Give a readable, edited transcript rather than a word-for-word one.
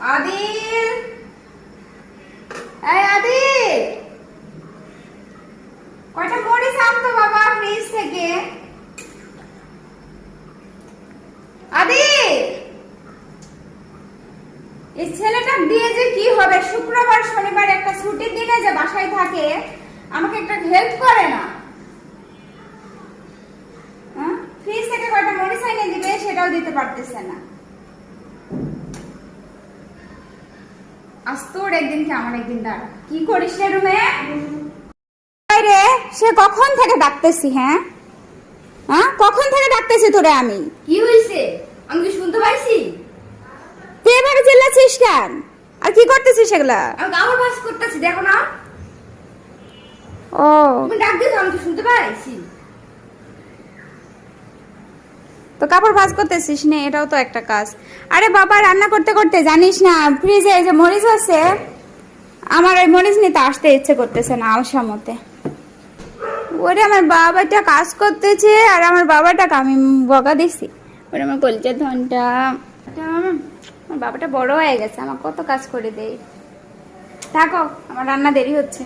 আদিল, এই আদিল, কয়টা মরিচ আনতো বাবা ফ্রিজ থেকে। আদিল, এই ছেলেটা দিয়ে যে কি হবে, শুক্রবার শনিবার একটা ছুটির দিনে যে বাসায় থাকে, আমাকে একটা হেল্প করে না। ফ্রিজ থেকে কয়টা মরিচ এনে দিবে সেটাও দিতে পারতেছে না। আজ তোর একদিন কি আমার একদিন দাঁড়া। কি করিস রে রুমে? রে সে কখন থেকে ডাকতেছি। হ্যাঁ কখন থেকে ডাকতেছি তোরে আমি। কি হইছে? আমি কি শুনতে পাইছি? তুই এভাবে চিল্লাছিস কেন? আর কি করতেছিস সেগুলা? আমি কাপড় ভাঁজ করতেছি, দেখো না। ও তুমি ডাক দিছো, আমি তো শুনতে পাইছি। তো কাপড় ভাঁজ করতেছিস না, এটাও তো একটা কাজ। আরে বাবা, রান্না করতে করতে জানিস না ফ্রিজে যে মরিচ আছে, আমার ওই মরিচ নিতে আসতে ইচ্ছে করতেছে না আলসা মতে। ওরে আমার বাবাটা কাজ করতেছে আর আমার বাবাটাকে আমি বকা দিছি। ওরে আমার কলিজার ধনটা, আমার বাবাটা বড় হয়ে গেছে, আমার কত কাজ করে দেয়। থাকো, আমার রান্না দেরি হচ্ছে।